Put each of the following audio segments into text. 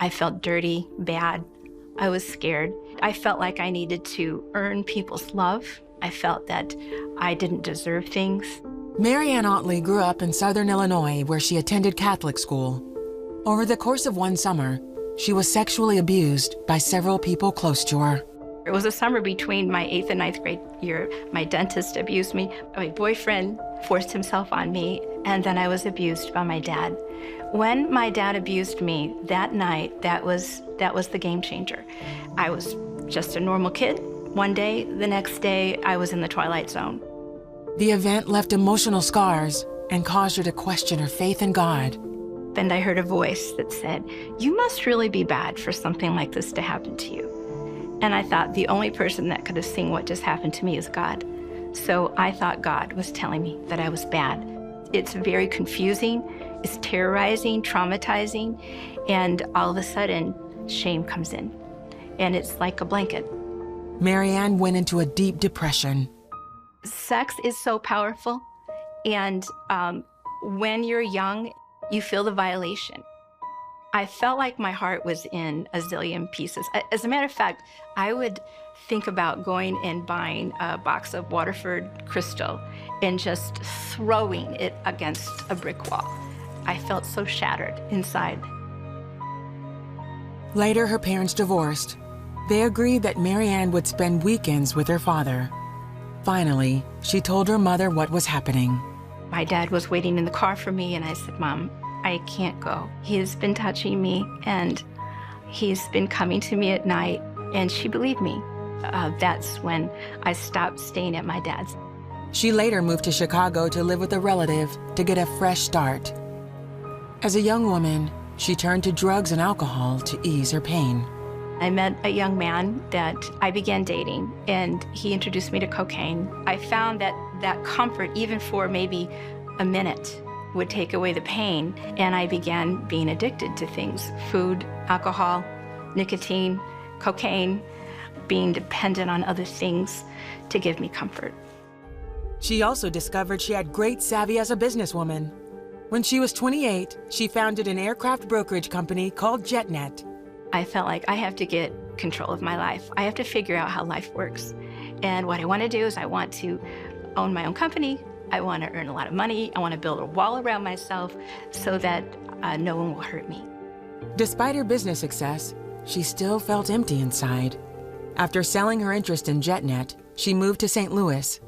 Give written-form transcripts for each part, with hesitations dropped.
I felt dirty, bad. I was scared. I felt like I needed to earn people's love. I felt that I didn't deserve things. Mary Ann Otley grew up in Southern Illinois, where she attended Catholic school. Over the course of one summer, she was sexually abused by several people close to her. It was a summer between my 8th and 9th grade year. My dentist abused me. My boyfriend forced himself on me, and then I was abused by my dad. When my dad abused me that night, that was the game changer. I was just a normal kid one day. The next day, I was in the twilight zone. The event left emotional scars and caused her to question her faith in God. And I heard a voice that said, "You must really be bad for something like this to happen to you." And I thought the only person that could have seen what just happened to me is God. So I thought God was telling me that I was bad. It's very confusing, it's terrorizing, traumatizing, and all of a sudden, shame comes in. And it's like a blanket. Mary Ann went into a deep depression. Sex is so powerful, and when you're young, you feel the violation. I felt like my heart was in a zillion pieces. As a matter of fact, I would think about going and buying a box of Waterford Crystal and just throwing it against a brick wall. I felt so shattered inside. Later, her parents divorced. They agreed that Mary Ann would spend weekends with her father. Finally, she told her mother what was happening. My dad was waiting in the car for me, and I said, "Mom, I can't go. He has been touching me, and he's been coming to me at night," and she believed me. That's when I stopped staying at my dad's. She later moved to Chicago to live with a relative to get a fresh start. As a young woman, she turned to drugs and alcohol to ease her pain. I met a young man that I began dating, and he introduced me to cocaine. I found that comfort, even for maybe a minute, would take away the pain, and I began being addicted to things: food, alcohol, nicotine, cocaine, being dependent on other things to give me comfort. She also discovered she had great savvy as a businesswoman. When she was 28, she founded an aircraft brokerage company called JetNet. I felt like I have to get control of my life. I have to figure out how life works. And what I want to do is I want to own my own company. I want to earn a lot of money. I want to build a wall around myself so that no one will hurt me. Despite her business success, she still felt empty inside. After selling her interest in JetNet, she moved to St. Louis.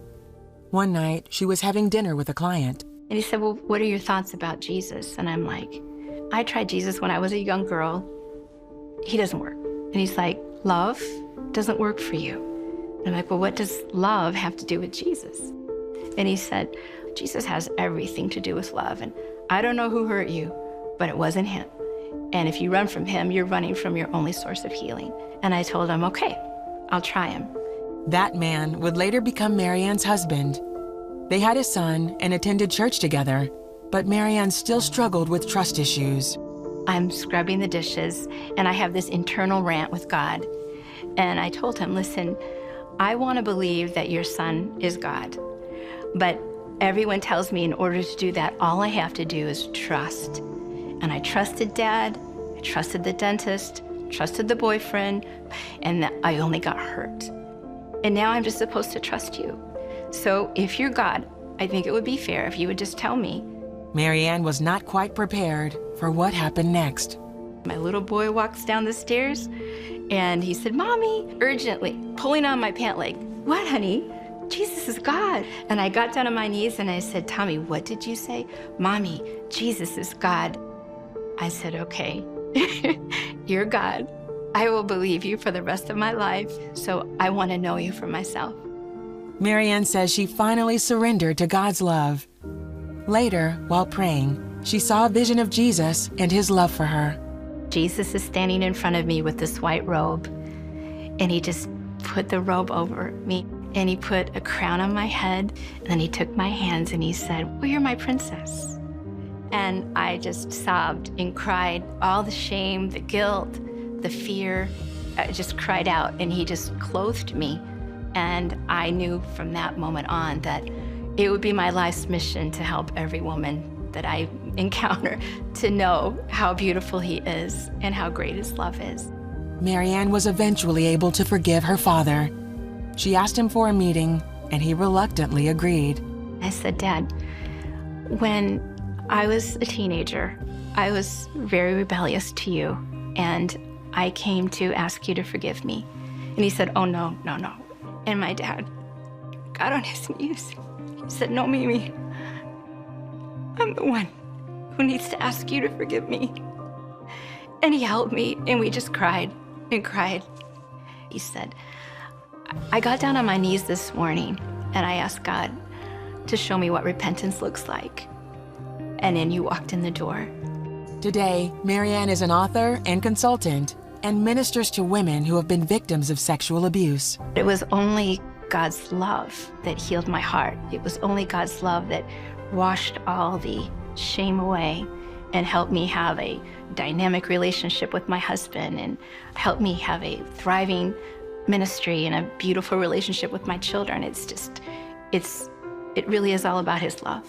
One night, she was having dinner with a client. And he said, "Well, what are your thoughts about Jesus?" And I'm like, "I tried Jesus when I was a young girl. He doesn't work." And he's like, "Love doesn't work for you." And I'm like, "Well, what does love have to do with Jesus?" And he said, "Jesus has everything to do with love. And I don't know who hurt you, but it wasn't him. And if you run from him, you're running from your only source of healing." And I told him, "Okay, I'll try him." That man would later become Mary Ann's husband. They had a son and attended church together, but Mary Ann still struggled with trust issues. I'm scrubbing the dishes, and I have this internal rant with God. And I told him, "Listen, I want to believe that your son is God. But everyone tells me in order to do that, all I have to do is trust." And I trusted Dad, I trusted the dentist, trusted the boyfriend, and I only got hurt. And now I'm just supposed to trust you. So if you're God, I think it would be fair if you would just tell me. Mary Ann was not quite prepared for what happened next. My little boy walks down the stairs, and he said, "Mommy," urgently, pulling on my pant leg. "What, honey?" "Jesus is God." And I got down on my knees and I said, "Tommy, what did you say?" "Mommy, Jesus is God." I said, "Okay, you're God. I will believe you for the rest of my life, so I want to know you for myself." Mary Ann says she finally surrendered to God's love. Later, while praying, she saw a vision of Jesus and his love for her. Jesus is standing in front of me with this white robe, and he just put the robe over me, and he put a crown on my head, and then he took my hands and he said, "Well, you're my princess." And I just sobbed and cried. All the shame, the guilt, the fear, I just cried out, and he just clothed me. And I knew from that moment on that it would be my life's mission to help every woman that I encounter to know how beautiful he is and how great his love is. Marianne was eventually able to forgive her father. She asked him for a meeting, and he reluctantly agreed. I said, Dad, when I was a teenager, I was very rebellious to you, and I came to ask you to forgive me. And he said, oh, no. And my dad got on his knees. He said, no, Mimi, I'm the one who needs to ask you to forgive me. And he held me, and we just cried and cried. He said, I got down on my knees this morning, and I asked God to show me what repentance looks like. And then you walked in the door. Today, Marianne is an author and consultant and ministers to women who have been victims of sexual abuse. It was only God's love that healed my heart. It was only God's love that washed all the shame away and helped me have a dynamic relationship with my husband and helped me have a thriving ministry and a beautiful relationship with my children. It really is all about his love.